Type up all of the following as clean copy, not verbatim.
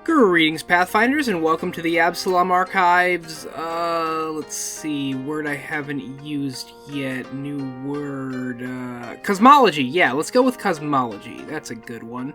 Greetings, Pathfinders, and welcome to the Absalom archives. Let's see, word I haven't used yet, new word, Cosmology. Yeah, let's go with Cosmology. That's a good one.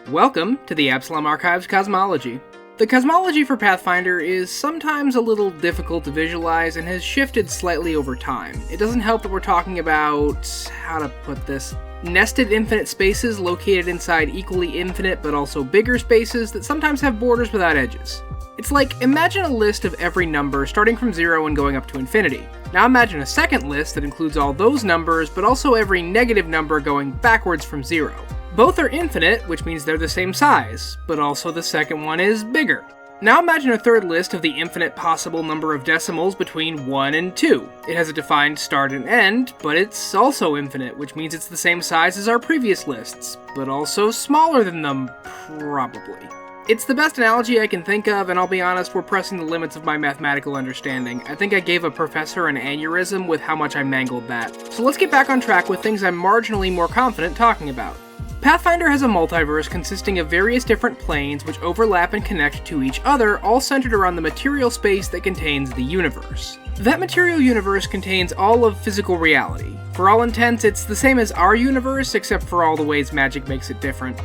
Welcome to the Absalom archives Cosmology. The cosmology for Pathfinder is sometimes a little difficult to visualize and has shifted slightly over time. It doesn't help that we're talking about, how to put this, nested infinite spaces located inside equally infinite but also bigger spaces that sometimes have borders without edges. It's like, imagine a list of every number starting from 0 and going up to infinity. Now imagine a second list that includes all those numbers but also every negative number going backwards from 0. Both are infinite, which means they're the same size, but also the second one is bigger. Now imagine a third list of the infinite possible number of decimals between 1 and 2. It has a defined start and end, but it's also infinite, which means it's the same size as our previous lists, but also smaller than them, probably. It's the best analogy I can think of, and I'll be honest, we're pressing the limits of my mathematical understanding. I think I gave a professor an aneurysm with how much I mangled that. So let's get back on track with things I'm marginally more confident talking about. Pathfinder has a multiverse consisting of various different planes which overlap and connect to each other, all centered around the material space that contains the universe. That material universe contains all of physical reality. For all intents, it's the same as our universe, except for all the ways magic makes it different.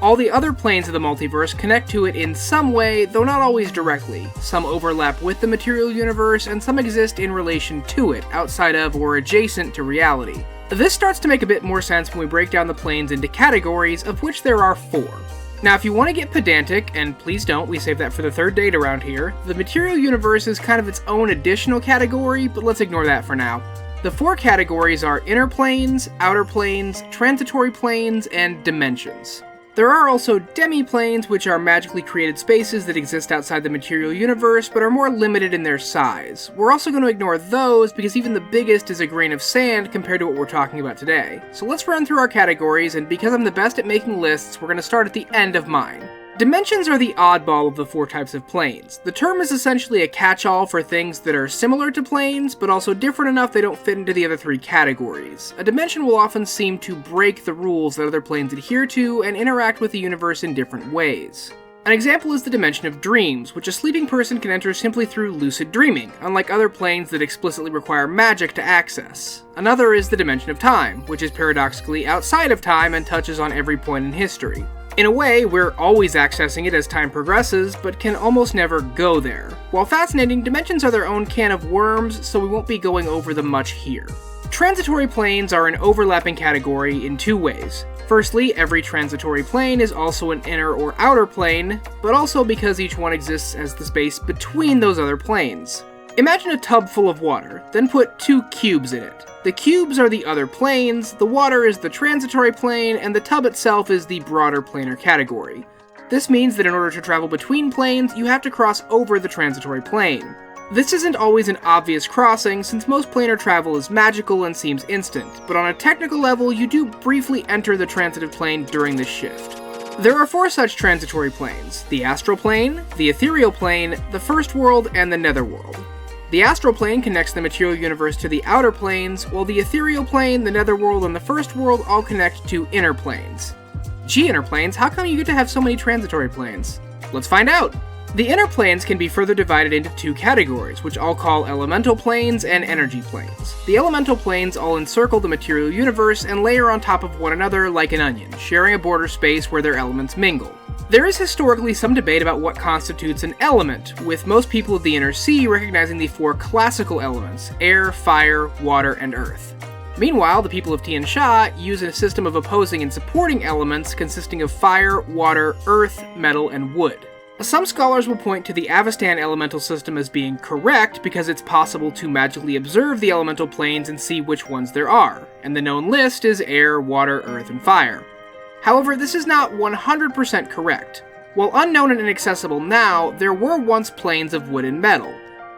All the other planes of the multiverse connect to it in some way, though not always directly. Some overlap with the material universe, and some exist in relation to it, outside of or adjacent to reality. This starts to make a bit more sense when we break down the planes into categories, of which there are 4. Now, if you want to get pedantic, and please don't, we save that for the third date around here, the material universe is kind of its own additional category, but let's ignore that for now. The 4 categories are inner planes, outer planes, transitory planes, and dimensions. There are also demi-planes, which are magically created spaces that exist outside the material universe, but are more limited in their size. We're also going to ignore those, because even the biggest is a grain of sand compared to what we're talking about today. So let's run through our categories, and because I'm the best at making lists, we're going to start at the end of mine. Dimensions are the oddball of the 4 types of planes. The term is essentially a catch-all for things that are similar to planes, but also different enough they don't fit into the other 3 categories. A dimension will often seem to break the rules that other planes adhere to and interact with the universe in different ways. An example is the dimension of dreams, which a sleeping person can enter simply through lucid dreaming, unlike other planes that explicitly require magic to access. Another is the dimension of time, which is paradoxically outside of time and touches on every point in history. In a way, we're always accessing it as time progresses, but can almost never go there. While fascinating, dimensions are their own can of worms, so we won't be going over them much here. Transitory planes are an overlapping category in 2 ways. Firstly, every transitory plane is also an inner or outer plane, but also because each one exists as the space between those other planes. Imagine a tub full of water, then put 2 cubes in it. The cubes are the other planes, the water is the transitory plane, and the tub itself is the broader planar category. This means that in order to travel between planes, you have to cross over the transitory plane. This isn't always an obvious crossing, since most planar travel is magical and seems instant, but on a technical level, you do briefly enter the transitive plane during the shift. There are 4 such transitory planes: the astral plane, the ethereal plane, the first world, and the netherworld. The astral plane connects the material universe to the outer planes, while the ethereal plane, the netherworld, and the first world all connect to inner planes. Gee, inner planes, how come you get to have so many transitory planes? Let's find out! The inner planes can be further divided into 2 categories, which I'll call elemental planes and energy planes. The elemental planes all encircle the material universe and layer on top of one another like an onion, sharing a border space where their elements mingle. There is historically some debate about what constitutes an element, with most people of the inner sea recognizing the 4 classical elements: air, fire, water, and earth. Meanwhile, the people of Tian Sha use a system of opposing and supporting elements consisting of fire, water, earth, metal, and wood. Some scholars will point to the Avestan elemental system as being correct because it's possible to magically observe the elemental planes and see which ones there are, and the known list is air, water, earth, and fire. However, this is not 100% correct. While unknown and inaccessible now, there were once planes of wood and metal.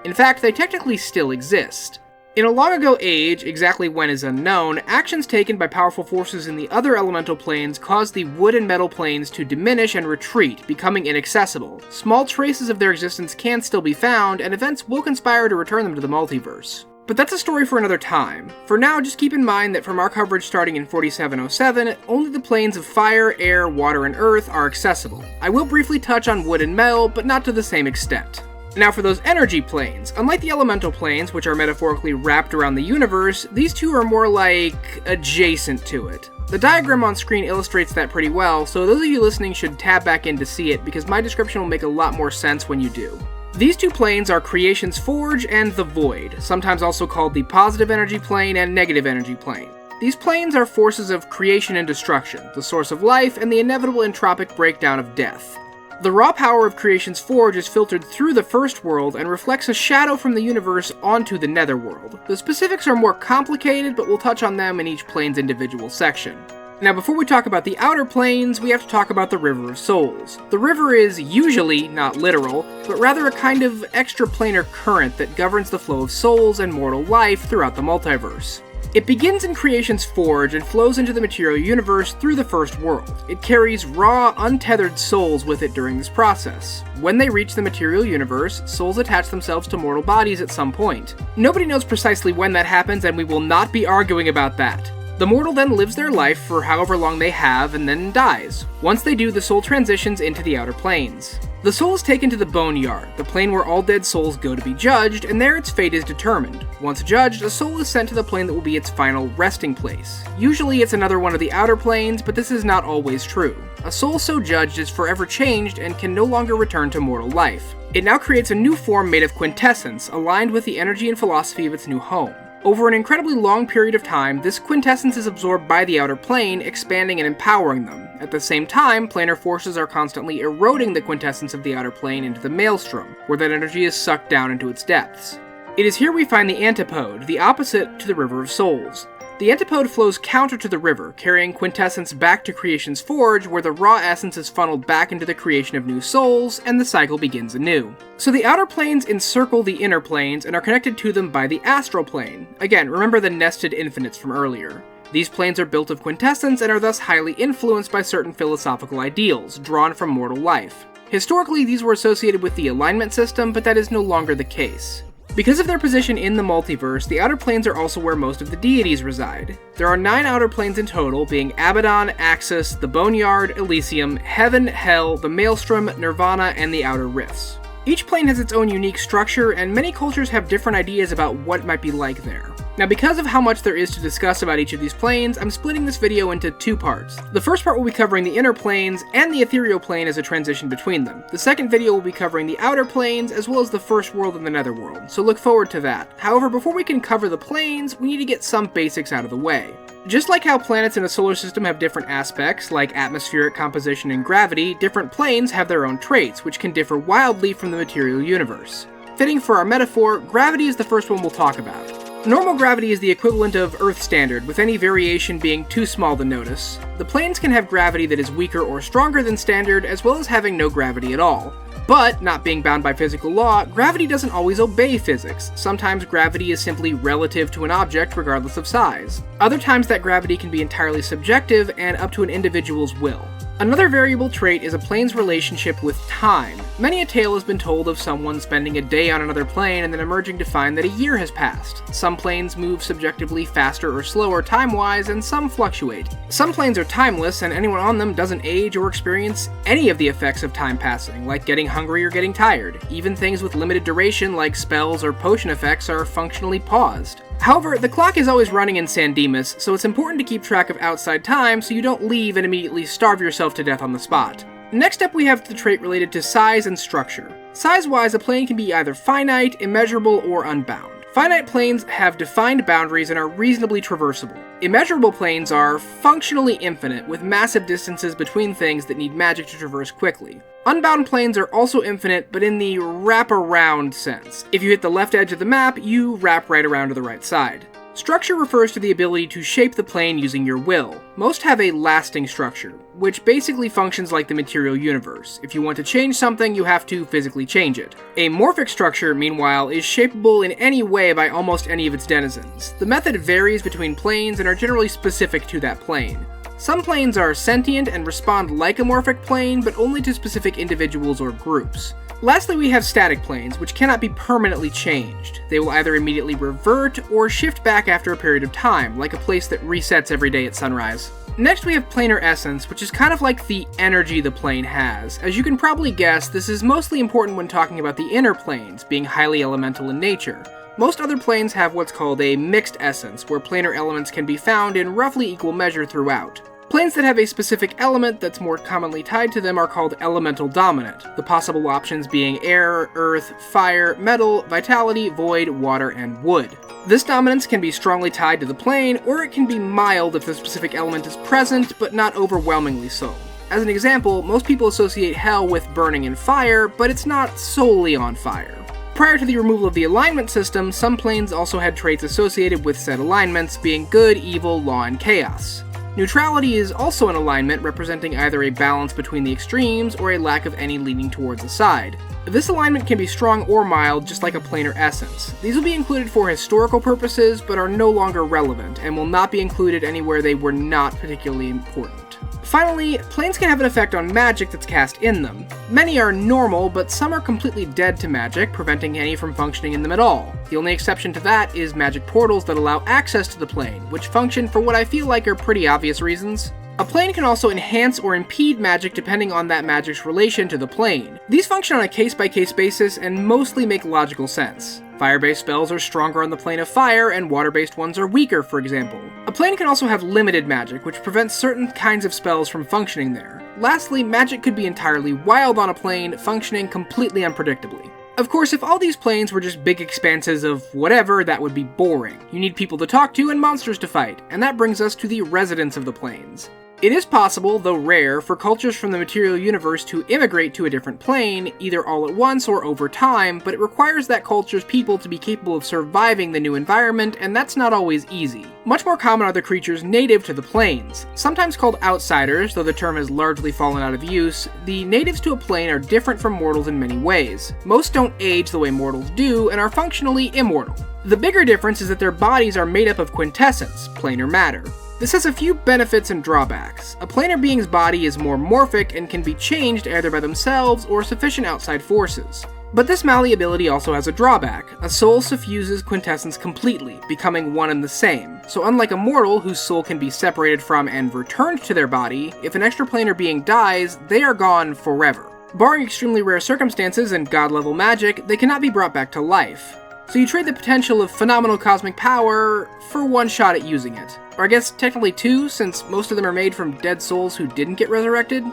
In fact, they technically still exist. In a long ago age, exactly when is unknown, actions taken by powerful forces in the other elemental planes caused the wood and metal planes to diminish and retreat, becoming inaccessible. Small traces of their existence can still be found, and events will conspire to return them to the multiverse. But that's a story for another time. For now, just keep in mind that from our coverage starting in 4707, only the planes of fire, air, water, and earth are accessible. I will briefly touch on wood and metal, but not to the same extent. Now for those energy planes, unlike the elemental planes, which are metaphorically wrapped around the universe, these two are more like adjacent to it. The diagram on screen illustrates that pretty well, so those of you listening should tab back in to see it because my description will make a lot more sense when you do. These two planes are Creation's Forge and the Void, sometimes also called the positive energy plane and negative energy plane. These planes are forces of creation and destruction, the source of life, and the inevitable entropic breakdown of death. The raw power of Creation's Forge is filtered through the first world and reflects a shadow from the universe onto the netherworld. The specifics are more complicated, but we'll touch on them in each plane's individual section. Now before we talk about the outer planes, we have to talk about the River of Souls. The river is usually not literal, but rather a kind of extraplanar current that governs the flow of souls and mortal life throughout the multiverse. It begins in Creation's Forge and flows into the material universe through the first world. It carries raw, untethered souls with it during this process. When they reach the material universe, souls attach themselves to mortal bodies at some point. Nobody knows precisely when that happens, and we will not be arguing about that. The mortal then lives their life for however long they have and then dies. Once they do, the soul transitions into the outer planes. The soul is taken to the Boneyard, the plane where all dead souls go to be judged, and there its fate is determined. Once judged, a soul is sent to the plane that will be its final resting place. Usually it's another one of the outer planes, but this is not always true. A soul so judged is forever changed and can no longer return to mortal life. It now creates a new form made of quintessence, aligned with the energy and philosophy of its new home. Over an incredibly long period of time, this quintessence is absorbed by the outer plane, expanding and empowering them. At the same time, planar forces are constantly eroding the quintessence of the outer plane into the maelstrom, where that energy is sucked down into its depths. It is here we find the antipode, the opposite to the River of Souls. The antipode flows counter to the river, carrying quintessence back to Creation's Forge, where the raw essence is funneled back into the creation of new souls, and the cycle begins anew. So the outer planes encircle the inner planes and are connected to them by the astral plane. Again, remember the nested infinites from earlier. These planes are built of quintessence and are thus highly influenced by certain philosophical ideals, drawn from mortal life. Historically, these were associated with the alignment system, but that is no longer the case. Because of their position in the multiverse, the outer planes are also where most of the deities reside. There are 9 outer planes in total, being Abaddon, Axis, the Boneyard, Elysium, Heaven, Hell, the Maelstrom, Nirvana, and the Outer Rifts. Each plane has its own unique structure, and many cultures have different ideas about what it might be like there. Now, because of how much there is to discuss about each of these planes, I'm splitting this video into 2 parts. The first part will be covering the inner planes and the ethereal plane as a transition between them. The second video will be covering the outer planes as well as the first world and the netherworld, so look forward to that. However, before we can cover the planes, we need to get some basics out of the way. Just like how planets in a solar system have different aspects, like atmospheric composition and gravity, different planes have their own traits, which can differ wildly from the material universe. Fitting for our metaphor, gravity is the first one we'll talk about. Normal gravity is the equivalent of Earth standard, with any variation being too small to notice. The planes can have gravity that is weaker or stronger than standard, as well as having no gravity at all. But, not being bound by physical law, gravity doesn't always obey physics. Sometimes gravity is simply relative to an object regardless of size. Other times that gravity can be entirely subjective and up to an individual's will. Another variable trait is a plane's relationship with time. Many a tale has been told of someone spending a day on another plane and then emerging to find that a year has passed. Some planes move subjectively faster or slower time-wise, and some fluctuate. Some planes are timeless, and anyone on them doesn't age or experience any of the effects of time passing, like getting hungry or getting tired. Even things with limited duration, like spells or potion effects, are functionally paused. However, the clock is always running in San Dimas, so it's important to keep track of outside time so you don't leave and immediately starve yourself to death on the spot. Next up, we have the trait related to size and structure. Size-wise, a plane can be either finite, immeasurable, or unbound. Finite planes have defined boundaries and are reasonably traversable. Immeasurable planes are functionally infinite, with massive distances between things that need magic to traverse quickly. Unbound planes are also infinite, but in the wrap-around sense. If you hit the left edge of the map, you wrap right around to the right side. Structure refers to the ability to shape the plane using your will. Most have a lasting structure, which basically functions like the material universe. If you want to change something, you have to physically change it. A morphic structure, meanwhile, is shapeable in any way by almost any of its denizens. The method varies between planes and are generally specific to that plane. Some planes are sentient and respond like a morphic plane, but only to specific individuals or groups. Lastly, we have static planes, which cannot be permanently changed. They will either immediately revert or shift back after a period of time, like a place that resets every day at sunrise. Next, we have planar essence, which is kind of like the energy the plane has. As you can probably guess, this is mostly important when talking about the inner planes, being highly elemental in nature. Most other planes have what's called a mixed essence, where planar elements can be found in roughly equal measure throughout. Planes that have a specific element that's more commonly tied to them are called elemental dominant, the possible options being air, earth, fire, metal, vitality, void, water, and wood. This dominance can be strongly tied to the plane, or it can be mild if the specific element is present, but not overwhelmingly so. As an example, most people associate hell with burning and fire, but it's not solely on fire. Prior to the removal of the alignment system, some planes also had traits associated with said alignments, being good, evil, law, and chaos. Neutrality is also an alignment representing either a balance between the extremes or a lack of any leaning towards a side. This alignment can be strong or mild, just like a planar essence. These will be included for historical purposes, but are no longer relevant, and will not be included anywhere they were not particularly important. Finally, planes can have an effect on magic that's cast in them. Many are normal, but some are completely dead to magic, preventing any from functioning in them at all. The only exception to that is magic portals that allow access to the plane, which function for what I feel like are pretty obvious reasons. A plane can also enhance or impede magic depending on that magic's relation to the plane. These function on a case-by-case basis and mostly make logical sense. Fire-based spells are stronger on the plane of fire, and water-based ones are weaker, for example. A plane can also have limited magic, which prevents certain kinds of spells from functioning there. Lastly, magic could be entirely wild on a plane, functioning completely unpredictably. Of course, if all these planes were just big expanses of whatever, that would be boring. You need people to talk to and monsters to fight, and that brings us to the residents of the planes. It is possible, though rare, for cultures from the material universe to immigrate to a different plane, either all at once or over time, but it requires that culture's people to be capable of surviving the new environment, and that's not always easy. Much more common are the creatures native to the planes. Sometimes called outsiders, though the term has largely fallen out of use, the natives to a plane are different from mortals in many ways. Most don't age the way mortals do, and are functionally immortal. The bigger difference is that their bodies are made up of quintessence, planar matter. This has a few benefits and drawbacks. A planar being's body is more morphic and can be changed either by themselves or sufficient outside forces. But this malleability also has a drawback. A soul suffuses quintessence completely, becoming one and the same. So unlike a mortal whose soul can be separated from and returned to their body, if an extraplanar being dies, they are gone forever. Barring extremely rare circumstances and god-level magic, they cannot be brought back to life. So you trade the potential of phenomenal cosmic power for one shot at using it. Or I guess technically two, since most of them are made from dead souls who didn't get resurrected?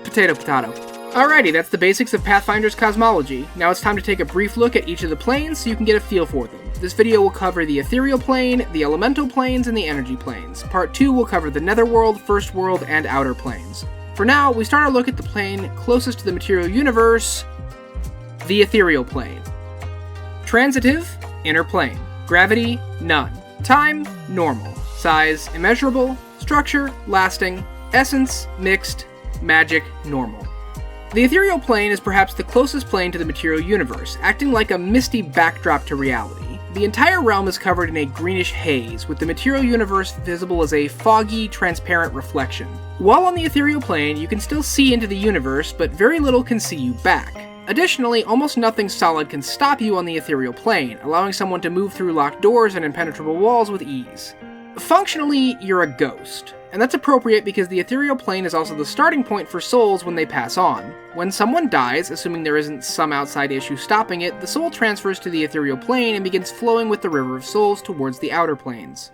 Potato. Alrighty, that's the basics of Pathfinder's cosmology. Now it's time to take a brief look at each of the planes so you can get a feel for them. This video will cover the Ethereal Plane, the Elemental Planes, and the Energy Planes. Part 2 will cover the Netherworld, First World, and Outer Planes. For now, we start our look at the plane closest to the material universe, the Ethereal Plane. Transitive, inner plane. Gravity, none. Time, normal. Size, immeasurable. Structure, lasting. Essence, mixed. Magic, normal. The ethereal plane is perhaps the closest plane to the material universe, acting like a misty backdrop to reality. The entire realm is covered in a greenish haze, with the material universe visible as a foggy, transparent reflection. While on the ethereal plane, you can still see into the universe, but very little can see you back. Additionally, almost nothing solid can stop you on the ethereal plane, allowing someone to move through locked doors and impenetrable walls with ease. Functionally, you're a ghost. And that's appropriate because the ethereal plane is also the starting point for souls when they pass on. When someone dies, assuming there isn't some outside issue stopping it, the soul transfers to the ethereal plane and begins flowing with the river of souls towards the outer planes.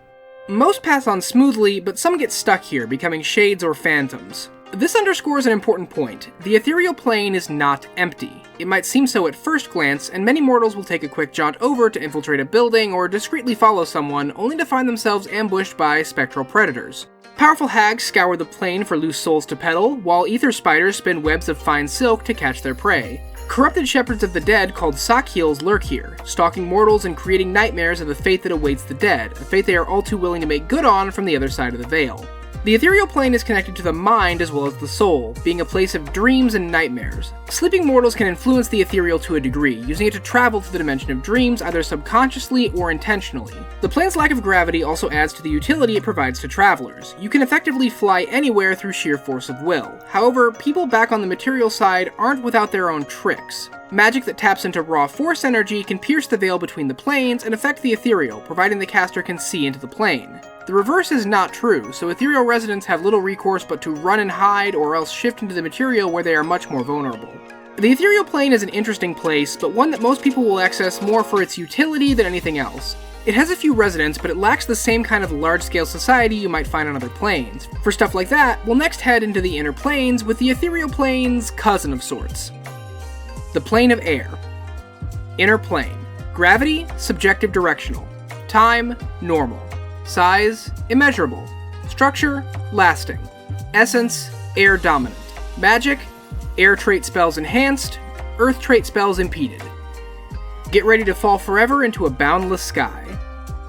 Most pass on smoothly, but some get stuck here, becoming shades or phantoms. This underscores an important point. The ethereal plane is not empty. It might seem so at first glance, and many mortals will take a quick jaunt over to infiltrate a building or discreetly follow someone, only to find themselves ambushed by spectral predators. Powerful hags scour the plane for loose souls to peddle, while ether spiders spin webs of fine silk to catch their prey. Corrupted shepherds of the dead called Sakheels lurk here, stalking mortals and creating nightmares of the fate that awaits the dead, a fate they are all too willing to make good on from the other side of the veil. The ethereal plane is connected to the mind as well as the soul, being a place of dreams and nightmares. Sleeping mortals can influence the ethereal to a degree, using it to travel to the dimension of dreams either subconsciously or intentionally. The plane's lack of gravity also adds to the utility it provides to travelers. You can effectively fly anywhere through sheer force of will. However, people back on the material side aren't without their own tricks. Magic that taps into raw force energy can pierce the veil between the planes and affect the ethereal, providing the caster can see into the plane. The reverse is not true, so ethereal residents have little recourse but to run and hide or else shift into the material where they are much more vulnerable. The ethereal plane is an interesting place, but one that most people will access more for its utility than anything else. It has a few residents, but it lacks the same kind of large-scale society you might find on other planes. For stuff like that, we'll next head into the inner planes with the ethereal plane's cousin of sorts. The plane of air. Inner plane. Gravity, subjective directional. Time, normal. Size, immeasurable. Structure, lasting. Essence, air dominant. Magic, air trait spells enhanced, earth trait spells impeded. Get ready to fall forever into a boundless sky.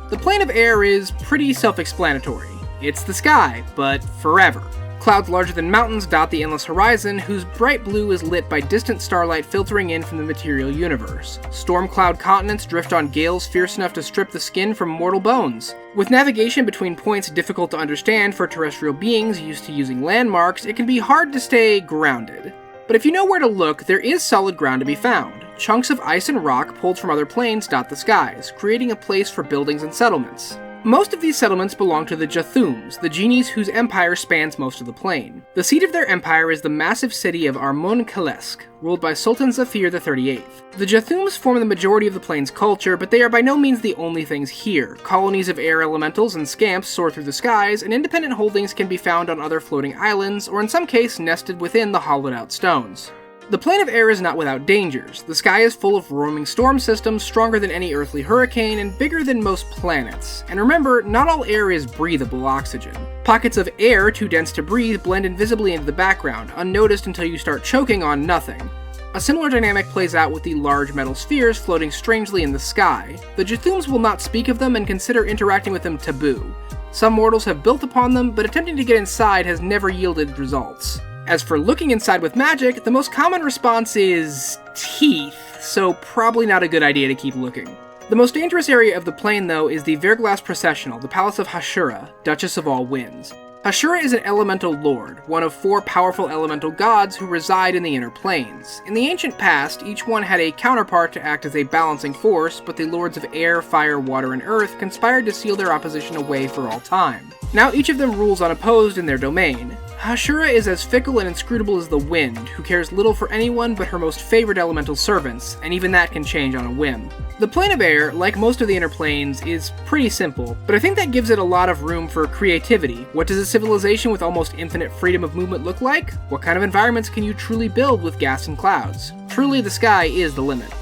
The plane of air is pretty self-explanatory. It's the sky, but forever. Clouds larger than mountains dot the endless horizon, whose bright blue is lit by distant starlight filtering in from the material universe. Storm cloud continents drift on gales fierce enough to strip the skin from mortal bones. With navigation between points difficult to understand for terrestrial beings used to using landmarks, it can be hard to stay grounded. But if you know where to look, there is solid ground to be found. Chunks of ice and rock pulled from other planes dot the skies, creating a place for buildings and settlements. Most of these settlements belong to the Jathums, the genies whose empire spans most of the plane. The seat of their empire is the massive city of Armon-Kalesk, ruled by Sultan Zafir the 38th. The Jathums form the majority of the plane's culture, but they are by no means the only things here. Colonies of air elementals and scamps soar through the skies, and independent holdings can be found on other floating islands, or in some case nested within the hollowed-out stones. The plane of air is not without dangers. The sky is full of roaming storm systems stronger than any earthly hurricane and bigger than most planets. And remember, not all air is breathable oxygen. Pockets of air too dense to breathe blend invisibly into the background, unnoticed until you start choking on nothing. A similar dynamic plays out with the large metal spheres floating strangely in the sky. The Jathums will not speak of them and consider interacting with them taboo. Some mortals have built upon them, but attempting to get inside has never yielded results. As for looking inside with magic, the most common response is teeth, so probably not a good idea to keep looking. The most dangerous area of the plane, though, is the Verglas Processional, the Palace of Hashura, Duchess of All Winds. Hashura is an elemental lord, one of 4 powerful elemental gods who reside in the inner planes. In the ancient past, each one had a counterpart to act as a balancing force, but the lords of air, fire, water, and earth conspired to seal their opposition away for all time. Now each of them rules unopposed in their domain. Hashura is as fickle and inscrutable as the wind, who cares little for anyone but her most favored elemental servants, and even that can change on a whim. The plane of air, like most of the inner planes, is pretty simple, but I think that gives it a lot of room for creativity. What does a civilization with almost infinite freedom of movement look like? What kind of environments can you truly build with gas and clouds? Truly, the sky is the limit.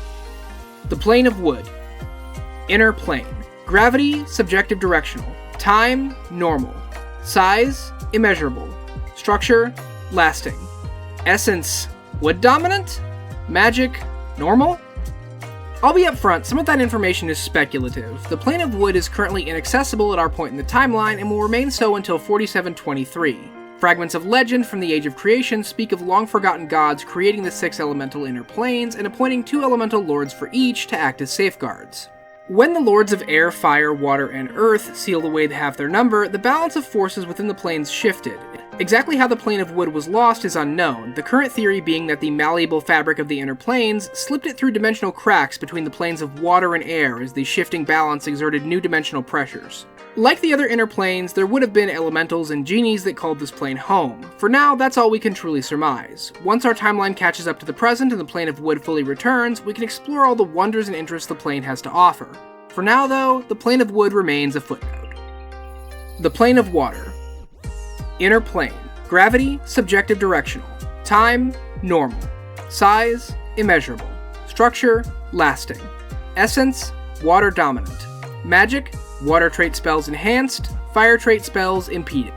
The plane of wood. Inner plane. Gravity, subjective directional. Time, normal. Size, immeasurable. Structure, lasting. Essence, wood dominant? Magic, normal? I'll be upfront, some of that information is speculative. The plane of wood is currently inaccessible at our point in the timeline and will remain so until 4723. Fragments of legend from the Age of Creation speak of long-forgotten gods creating the 6 elemental inner planes and appointing 2 elemental lords for each to act as safeguards. When the lords of air, fire, water, and earth sealed away half their number, the balance of forces within the planes shifted. Exactly how the plane of wood was lost is unknown, the current theory being that the malleable fabric of the inner planes slipped it through dimensional cracks between the planes of water and air as the shifting balance exerted new dimensional pressures. Like the other inner planes, there would have been elementals and genies that called this plane home. For now, that's all we can truly surmise. Once our timeline catches up to the present and the plane of wood fully returns, we can explore all the wonders and interests the plane has to offer. For now, though, the plane of wood remains a footnote. The plane of water. Inner plane. Gravity, subjective directional. Time, normal. Size, immeasurable. Structure, lasting. Essence, water dominant. Magic, water trait spells enhanced. Fire trait spells impeded.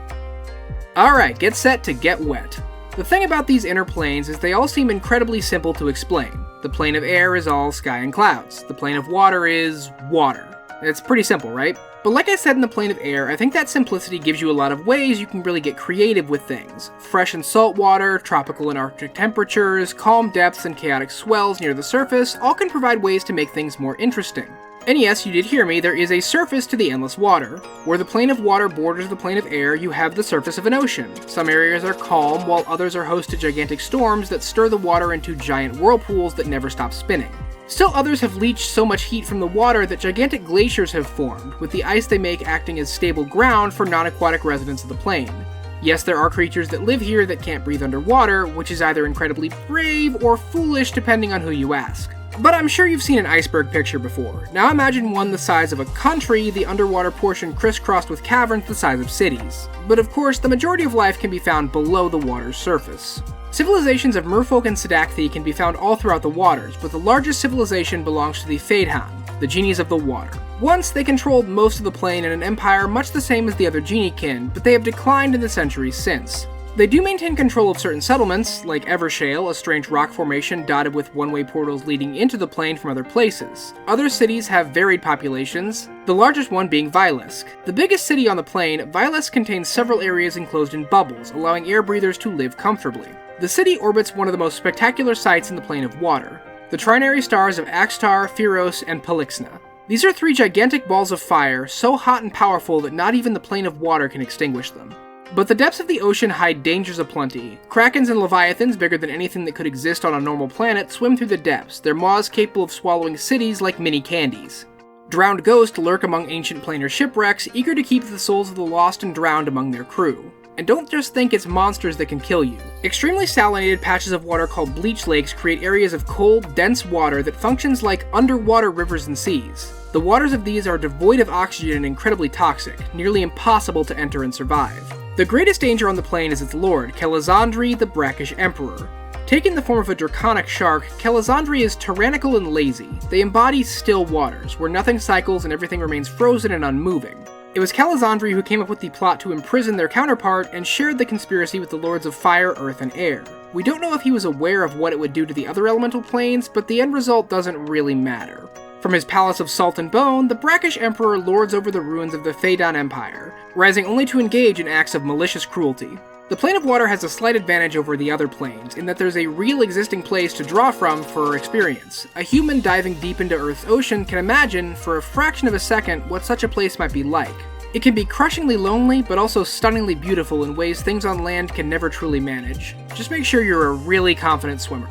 Alright, get set to get wet. The thing about these inner planes is they all seem incredibly simple to explain. The plane of air is all sky and clouds. The plane of water is water. It's pretty simple, right? But like I said in the plane of air, I think that simplicity gives you a lot of ways you can really get creative with things. Fresh and salt water, tropical and arctic temperatures, calm depths and chaotic swells near the surface all can provide ways to make things more interesting. And yes, you did hear me, there is a surface to the endless water. Where the plane of water borders the plane of air, you have the surface of an ocean. Some areas are calm, while others are host to gigantic storms that stir the water into giant whirlpools that never stop spinning. Still others have leached so much heat from the water that gigantic glaciers have formed, with the ice they make acting as stable ground for non-aquatic residents of the plane. Yes, there are creatures that live here that can't breathe underwater, which is either incredibly brave or foolish depending on who you ask. But I'm sure you've seen an iceberg picture before. Now imagine one the size of a country, the underwater portion crisscrossed with caverns the size of cities. But of course, the majority of life can be found below the water's surface. Civilizations of Merfolk and Sadakthi can be found all throughout the waters, but the largest civilization belongs to the Faedhan, the genies of the water. Once, they controlled most of the plane in an empire much the same as the other genie-kin, but they have declined in the centuries since. They do maintain control of certain settlements, like Evershale, a strange rock formation dotted with one-way portals leading into the plane from other places. Other cities have varied populations, the largest one being Vylesk. The biggest city on the plane, Vylesk contains several areas enclosed in bubbles, allowing air breathers to live comfortably. The city orbits one of the most spectacular sights in the plane of water, the trinary stars of Axtar, Phyros, and Polixna. These are 3 gigantic balls of fire, so hot and powerful that not even the plane of water can extinguish them. But the depths of the ocean hide dangers aplenty. Krakens and leviathans, bigger than anything that could exist on a normal planet, swim through the depths, their maws capable of swallowing cities like mini candies. Drowned ghosts lurk among ancient planar shipwrecks, eager to keep the souls of the lost and drowned among their crew. And don't just think it's monsters that can kill you. Extremely salinated patches of water called bleach lakes create areas of cold, dense water that functions like underwater rivers and seas. The waters of these are devoid of oxygen and incredibly toxic, nearly impossible to enter and survive. The greatest danger on the plane is its lord, Kelazandri, the brackish emperor. Taking the form of a draconic shark, Kelazandri is tyrannical and lazy. They embody still waters, where nothing cycles and everything remains frozen and unmoving. It was Kelazandri who came up with the plot to imprison their counterpart and shared the conspiracy with the lords of fire, earth, and air. We don't know if he was aware of what it would do to the other elemental planes, but the end result doesn't really matter. From his palace of salt and bone, the brackish emperor lords over the ruins of the Faedhan Empire, rising only to engage in acts of malicious cruelty. The plane of water has a slight advantage over the other planes, in that there's a real existing place to draw from for experience. A human diving deep into Earth's ocean can imagine, for a fraction of a second, what such a place might be like. It can be crushingly lonely, but also stunningly beautiful in ways things on land can never truly manage. Just make sure you're a really confident swimmer.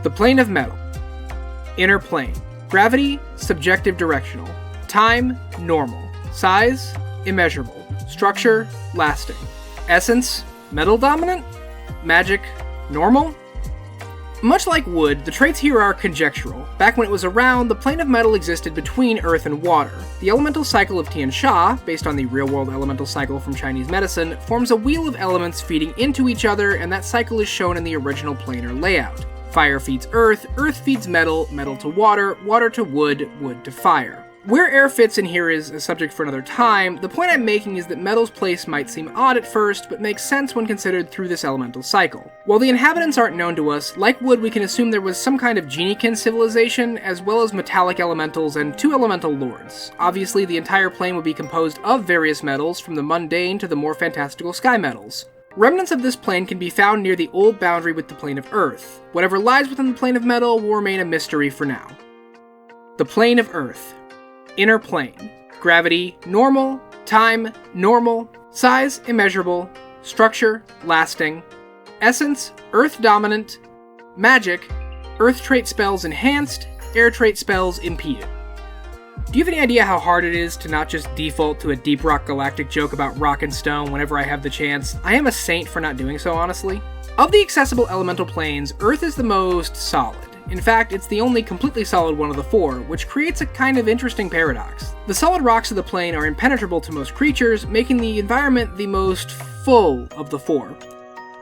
The plane of metal. Inner plane. Gravity, subjective directional. Time, normal. Size, immeasurable. Structure, lasting. Essence, metal dominant. Magic, normal. Much like wood, the traits here are conjectural. Back when it was around, the plane of metal existed between earth and water. The elemental cycle of Tian Sha, based on the real-world elemental cycle from Chinese medicine, forms a wheel of elements feeding into each other, and that cycle is shown in the original planar layout. Fire feeds earth, earth feeds metal, metal to water, water to wood, wood to fire. Where air fits in here is a subject for another time. The point I'm making is that metal's place might seem odd at first, but makes sense when considered through this elemental cycle. While the inhabitants aren't known to us, like wood we can assume there was some kind of genie-kin civilization, as well as metallic elementals and 2 elemental lords. Obviously, the entire plane would be composed of various metals, from the mundane to the more fantastical sky metals. Remnants of this plane can be found near the old boundary with the plane of Earth. Whatever lies within the plane of metal will remain a mystery for now. The plane of Earth. Inner plane. Gravity, normal. Time, normal. Size, immeasurable. Structure, lasting. Essence, earth dominant. Magic, earth trait spells enhanced. Air trait spells impeded. Do you have any idea how hard it is to not just default to a Deep Rock Galactic joke about rock and stone whenever I have the chance? I am a saint for not doing so, honestly. Of the accessible elemental planes, Earth is the most solid. In fact, it's the only completely solid one of the 4, which creates a kind of interesting paradox. The solid rocks of the plane are impenetrable to most creatures, making the environment the most full of the 4.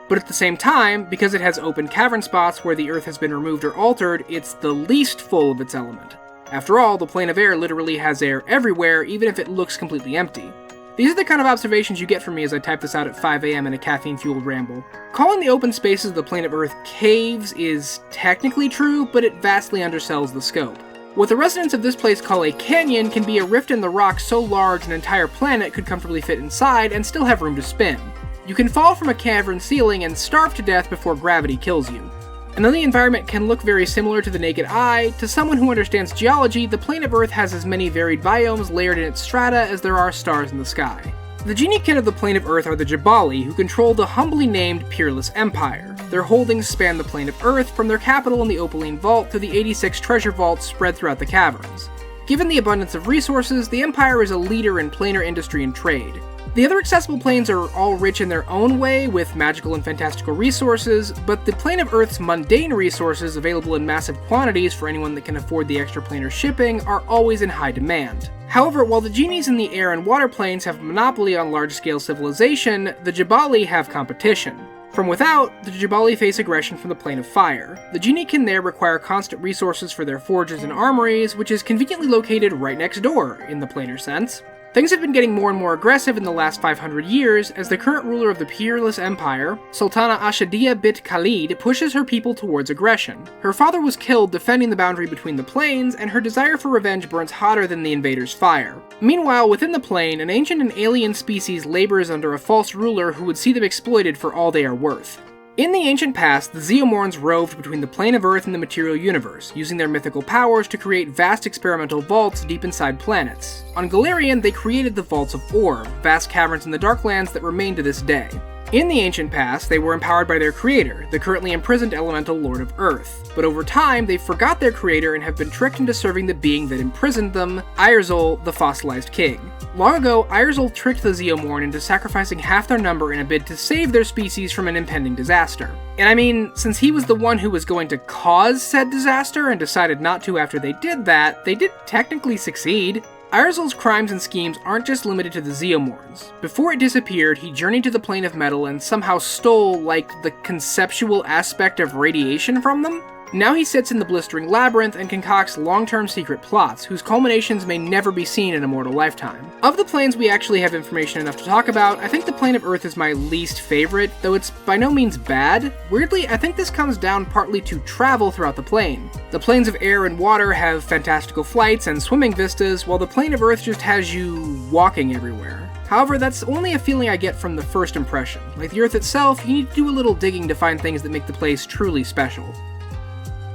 But at the same time, because it has open cavern spots where the Earth has been removed or altered, it's the least full of its element. After all, the plane of air literally has air everywhere, even if it looks completely empty. These are the kind of observations you get from me as I type this out at 5 AM in a caffeine-fueled ramble. Calling the open spaces of the plane of Earth caves is technically true, but it vastly undersells the scope. What the residents of this place call a canyon can be a rift in the rock so large an entire planet could comfortably fit inside and still have room to spin. You can fall from a cavern ceiling and starve to death before gravity kills you. And though the environment can look very similar to the naked eye, to someone who understands geology, the plane of Earth has as many varied biomes layered in its strata as there are stars in the sky. The genie kin of the plane of Earth are the Jabali, who control the humbly named Peerless Empire. Their holdings span the plane of Earth, from their capital in the Opaline Vault to the 86 treasure vaults spread throughout the caverns. Given the abundance of resources, the Empire is a leader in planar industry and trade. The other accessible planes are all rich in their own way, with magical and fantastical resources, but the plane of Earth's mundane resources, available in massive quantities for anyone that can afford the extra planar shipping, are always in high demand. However, while the genies in the air and water planes have a monopoly on large-scale civilization, the Jabali have competition. From without, the Jabali face aggression from the plane of fire. The genie can there require constant resources for their forges and armories, which is conveniently located right next door, in the planar sense. Things have been getting more and more aggressive in the last 500 years as the current ruler of the Peerless Empire, Sultana Ashadiya bint Khalid, pushes her people towards aggression. Her father was killed defending the boundary between the planes, and her desire for revenge burns hotter than the invaders' fire. Meanwhile, within the plane, an ancient and alien species labors under a false ruler who would see them exploited for all they are worth. In the ancient past, the Zeomorns roved between the plane of Earth and the material universe, using their mythical powers to create vast experimental vaults deep inside planets. On Galarian, they created the Vaults of Orb, vast caverns in the Darklands that remain to this day. In the ancient past, they were empowered by their creator, the currently imprisoned elemental Lord of Earth. But over time, they forgot their creator and have been tricked into serving the being that imprisoned them, Irzul, the fossilized king. Long ago, Irzul tricked the Zeomorn into sacrificing half their number in a bid to save their species from an impending disaster. And I mean, since he was the one who was going to cause said disaster and decided not to after they did that, they did technically succeed. Irzul's crimes and schemes aren't just limited to the Zeomorns. Before it disappeared, he journeyed to the plane of metal and somehow stole, like, the conceptual aspect of radiation from them? Now he sits in the blistering labyrinth and concocts long-term secret plots, whose culminations may never be seen in a mortal lifetime. Of the planes we actually have information enough to talk about, I think the plane of Earth is my least favorite, though it's by no means bad. Weirdly, I think this comes down partly to travel throughout the plane. The planes of air and water have fantastical flights and swimming vistas, while the plane of Earth just has you walking everywhere. However, that's only a feeling I get from the first impression. Like the Earth itself, you need to do a little digging to find things that make the place truly special.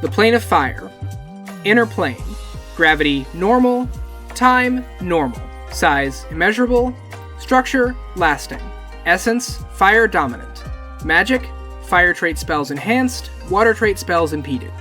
The plane of fire. Inner plane. Gravity, normal. Time, normal. Size, immeasurable. Structure, lasting. Essence, fire dominant. Magic, fire trait spells enhanced. Water trait spells impeded.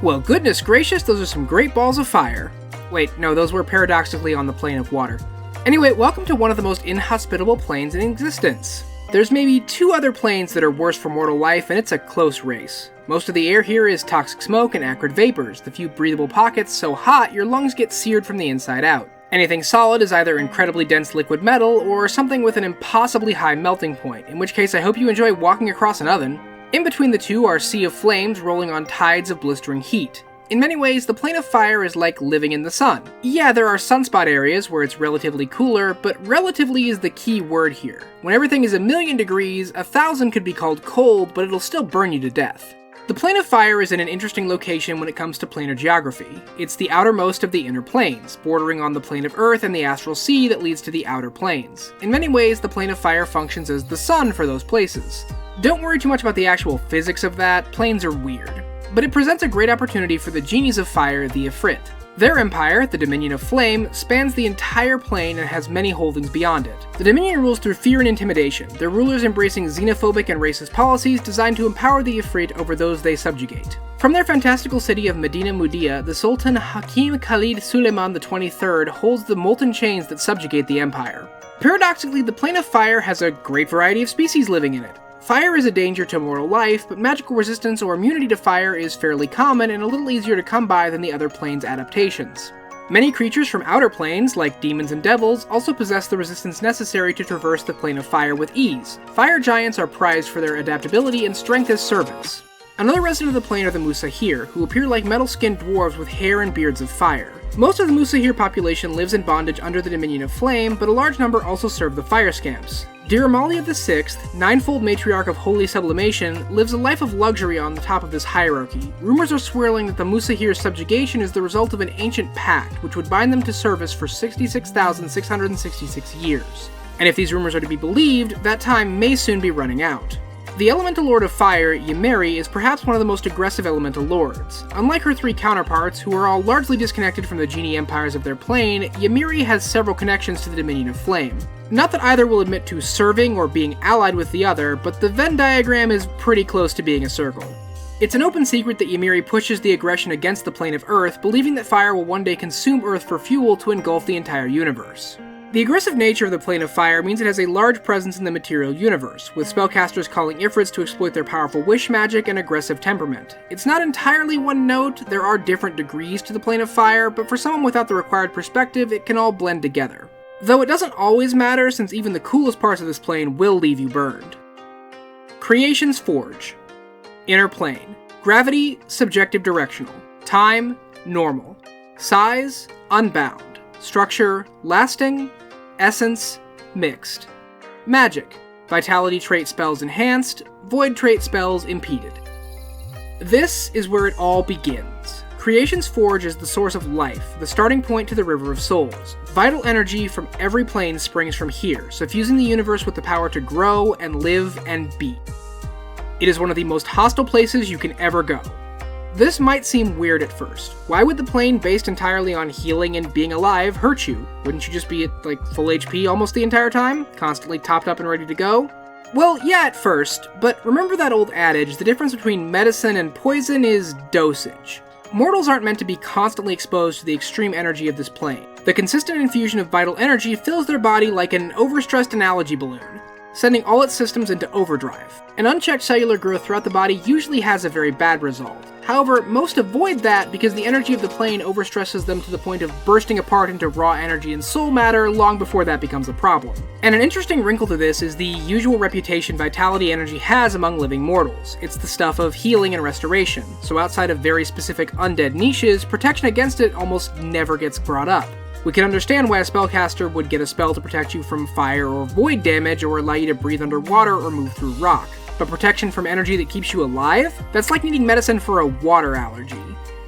Well, goodness gracious, those are some great balls of fire. Wait, no, those were paradoxically on the plane of water. Anyway, welcome to one of the most inhospitable planes in existence. There's maybe 2 other planes that are worse for mortal life, and it's a close race. Most of the air here is toxic smoke and acrid vapors, the few breathable pockets so hot your lungs get seared from the inside out. Anything solid is either incredibly dense liquid metal, or something with an impossibly high melting point, in which case I hope you enjoy walking across an oven. In between the two are sea of flames rolling on tides of blistering heat. In many ways, the plane of fire is like living in the sun. Yeah, there are sunspot areas where it's relatively cooler, but relatively is the key word here. When everything is 1,000,000 degrees, 1,000 could be called cold, but it'll still burn you to death. The plane of fire is in an interesting location when it comes to planar geography. It's the outermost of the inner planes, bordering on the plane of Earth and the astral sea that leads to the outer planes. In many ways, the plane of fire functions as the sun for those places. Don't worry too much about the actual physics of that, planes are weird. But it presents a great opportunity for the genies of fire, the Ifrit. Their empire, the Dominion of Flame, spans the entire plane and has many holdings beyond it. The Dominion rules through fear and intimidation, their rulers embracing xenophobic and racist policies designed to empower the Ifrit over those they subjugate. From their fantastical city of Medina Mudia, the Sultan Hakim Khalid Suleiman XXIII holds the molten chains that subjugate the empire. Paradoxically, the plane of fire has a great variety of species living in it. Fire is a danger to mortal life, but magical resistance or immunity to fire is fairly common and a little easier to come by than the other planes' adaptations. Many creatures from outer planes, like demons and devils, also possess the resistance necessary to traverse the plane of fire with ease. Fire giants are prized for their adaptability and strength as servants. Another resident of the plane are the Musahir, who appear like metal-skinned dwarves with hair and beards of fire. Most of the Musahir population lives in bondage under the Dominion of Flame, but a large number also serve the Fire Scamps. Dear Amalia VI, ninefold matriarch of holy sublimation, lives a life of luxury on the top of this hierarchy. Rumors are swirling that the Musahir's subjugation is the result of an ancient pact, which would bind them to service for 66,666 years. And if these rumors are to be believed, that time may soon be running out. The Elemental Lord of Fire, Ymeri, is perhaps one of the most aggressive Elemental Lords. Unlike her three counterparts, who are all largely disconnected from the genie empires of their plane, Ymeri has several connections to the Dominion of Flame. Not that either will admit to serving or being allied with the other, but the Venn diagram is pretty close to being a circle. It's an open secret that Ymeri pushes the aggression against the plane of Earth, believing that fire will one day consume Earth for fuel to engulf the entire universe. The aggressive nature of the Plane of Fire means it has a large presence in the material universe, with spellcasters calling Ifrits to exploit their powerful wish magic and aggressive temperament. It's not entirely one note, there are different degrees to the Plane of Fire, but for someone without the required perspective, it can all blend together. Though it doesn't always matter, since even the coolest parts of this plane will leave you burned. Creation's Forge. Inner Plane. Gravity, subjective directional. Time, normal. Size, unbound. Structure, lasting. Essence, mixed. Magic. Vitality trait spells enhanced. Void trait spells impeded. This is where it all begins. Creation's Forge is the source of life, the starting point to the River of Souls. Vital energy from every plane springs from here, suffusing the universe with the power to grow and live and be. It is one of the most hostile places you can ever go. This might seem weird at first. Why would the plane based entirely on healing and being alive hurt you? Wouldn't you just be at, full HP almost the entire time? Constantly topped up and ready to go? Well, yeah at first, but remember that old adage, the difference between medicine and poison is dosage. Mortals aren't meant to be constantly exposed to the extreme energy of this plane. The consistent infusion of vital energy fills their body like an overstressed analogy balloon, sending all its systems into overdrive. An unchecked cellular growth throughout the body usually has a very bad result. However, most avoid that because the energy of the plane overstresses them to the point of bursting apart into raw energy and soul matter long before that becomes a problem. And an interesting wrinkle to this is the usual reputation vitality energy has among living mortals. It's the stuff of healing and restoration, so outside of very specific undead niches, protection against it almost never gets brought up. We can understand why a spellcaster would get a spell to protect you from fire or void damage or allow you to breathe underwater or move through rock. But protection from energy that keeps you alive? That's like needing medicine for a water allergy.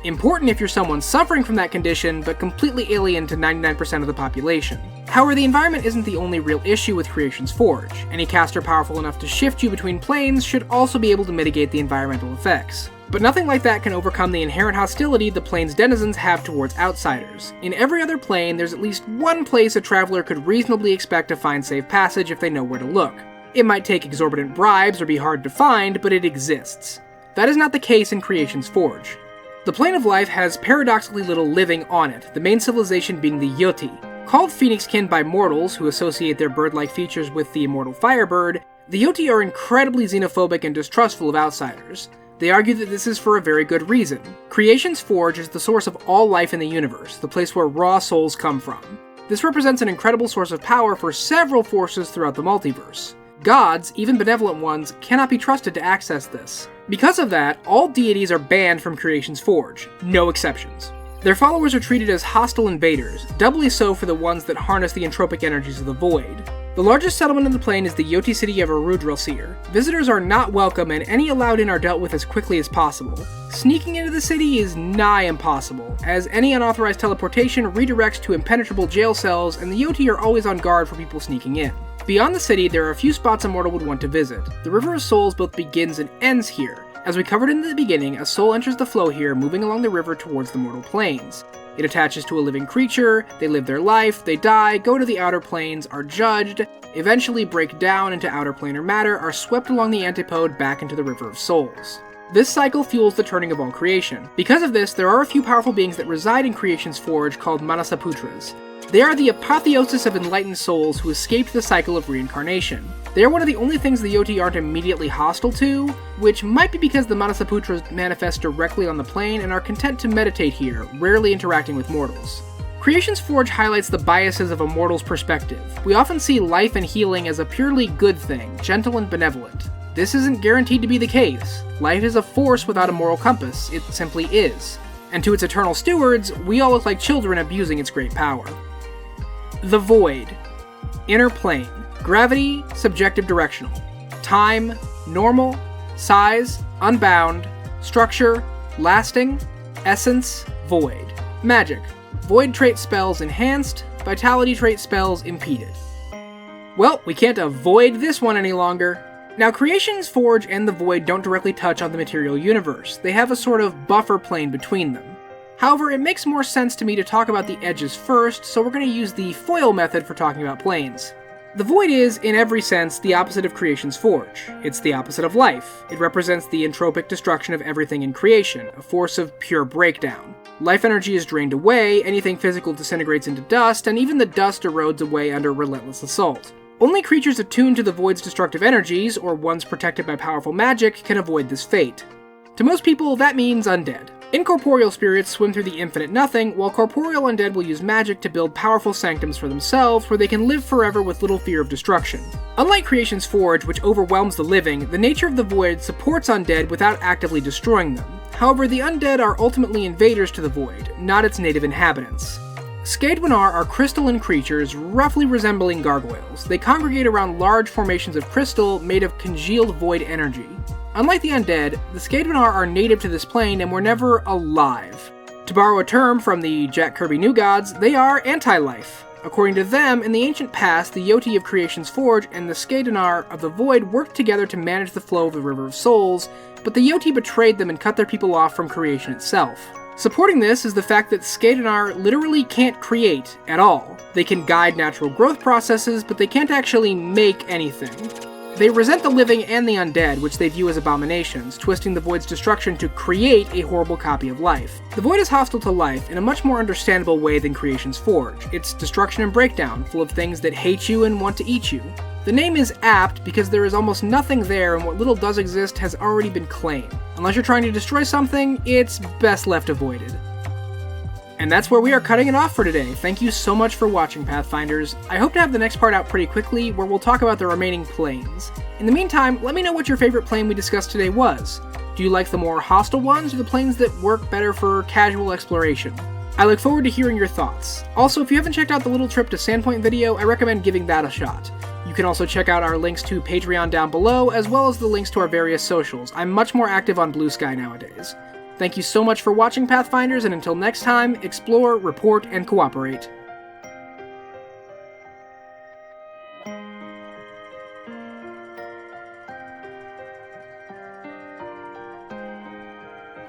Important if you're someone suffering from that condition, but completely alien to 99% of the population. However, the environment isn't the only real issue with Creation's Forge. Any caster powerful enough to shift you between planes should also be able to mitigate the environmental effects. But nothing like that can overcome the inherent hostility the plane's denizens have towards outsiders. In every other plane, there's at least one place a traveler could reasonably expect to find safe passage if they know where to look. It might take exorbitant bribes or be hard to find, but it exists. That is not the case in Creation's Forge. The Plane of Life has paradoxically little living on it, the main civilization being the Yoti. Called Phoenixkin by mortals who associate their bird-like features with the immortal Firebird, the Yoti are incredibly xenophobic and distrustful of outsiders. They argue that this is for a very good reason. Creation's Forge is the source of all life in the universe, the place where raw souls come from. This represents an incredible source of power for several forces throughout the multiverse. Gods, even benevolent ones, cannot be trusted to access this. Because of that, all deities are banned from Creation's Forge, no exceptions. Their followers are treated as hostile invaders, doubly so for the ones that harness the entropic energies of the void. The largest settlement in the plane is the Yoti city of Arudralsir. Visitors are not welcome and any allowed in are dealt with as quickly as possible. Sneaking into the city is nigh impossible, as any unauthorized teleportation redirects to impenetrable jail cells and the Yoti are always on guard for people sneaking in. Beyond the city, there are a few spots a mortal would want to visit. The River of Souls both begins and ends here. As we covered in the beginning, a soul enters the flow here, moving along the river towards the mortal planes. It attaches to a living creature, they live their life, they die, go to the outer planes, are judged, eventually break down into outer planar matter, are swept along the antipode back into the River of Souls. This cycle fuels the turning of all creation. Because of this, there are a few powerful beings that reside in Creation's Forge called Manasaputras. They are the apotheosis of enlightened souls who escaped the cycle of reincarnation. They are one of the only things the Yoti aren't immediately hostile to, which might be because the Manasaputras manifest directly on the plane and are content to meditate here, rarely interacting with mortals. Creation's Forge highlights the biases of a mortal's perspective. We often see life and healing as a purely good thing, gentle and benevolent. This isn't guaranteed to be the case. Life is a force without a moral compass, it simply is. And to its eternal stewards, we all look like children abusing its great power. The Void. Inner Plane. Gravity, subjective directional. Time, normal. Size, unbound. Structure, lasting. Essence, void. Magic, void trait spells enhanced, vitality trait spells impeded. Well, we can't avoid this one any longer. Now, Creation's Forge and the Void don't directly touch on the material universe. They have a sort of buffer plane between them. However, it makes more sense to me to talk about the edges first, so we're going to use the foil method for talking about planes. The Void is, in every sense, the opposite of Creation's Forge. It's the opposite of life. It represents the entropic destruction of everything in creation, a force of pure breakdown. Life energy is drained away, anything physical disintegrates into dust, and even the dust erodes away under relentless assault. Only creatures attuned to the Void's destructive energies, or ones protected by powerful magic, can avoid this fate. To most people, that means undead. Incorporeal spirits swim through the infinite nothing, while corporeal undead will use magic to build powerful sanctums for themselves, where they can live forever with little fear of destruction. Unlike Creation's Forge, which overwhelms the living, the nature of the Void supports undead without actively destroying them. However, the undead are ultimately invaders to the Void, not its native inhabitants. Skaedwenar are crystalline creatures, roughly resembling gargoyles. They congregate around large formations of crystal made of congealed void energy. Unlike the undead, the Skaedwenar are native to this plane and were never alive. To borrow a term from the Jack Kirby New Gods, they are anti-life. According to them, in the ancient past, the Yoti of Creation's Forge and the Skaedwenar of the Void worked together to manage the flow of the River of Souls, but the Yoti betrayed them and cut their people off from creation itself. Supporting this is the fact that Skaedwenar literally can't create at all. They can guide natural growth processes, but they can't actually make anything. They resent the living and the undead, which they view as abominations, twisting the Void's destruction to create a horrible copy of life. The Void is hostile to life in a much more understandable way than Creation's Forge. It's destruction and breakdown, full of things that hate you and want to eat you. The name is apt because there is almost nothing there, and what little does exist has already been claimed. Unless you're trying to destroy something, it's best left avoided. And that's where we are cutting it off for today. Thank you so much for watching, Pathfinders. I hope to have the next part out pretty quickly, where we'll talk about the remaining planes. In the meantime, let me know what your favorite plane we discussed today was. Do you like the more hostile ones, or the planes that work better for casual exploration? I look forward to hearing your thoughts. Also, if you haven't checked out the little trip to Sandpoint video, I recommend giving that a shot. You can also check out our links to Patreon down below, as well as the links to our various socials. I'm much more active on Blue Sky nowadays. Thank you so much for watching, Pathfinders, and until next time, explore, report, and cooperate.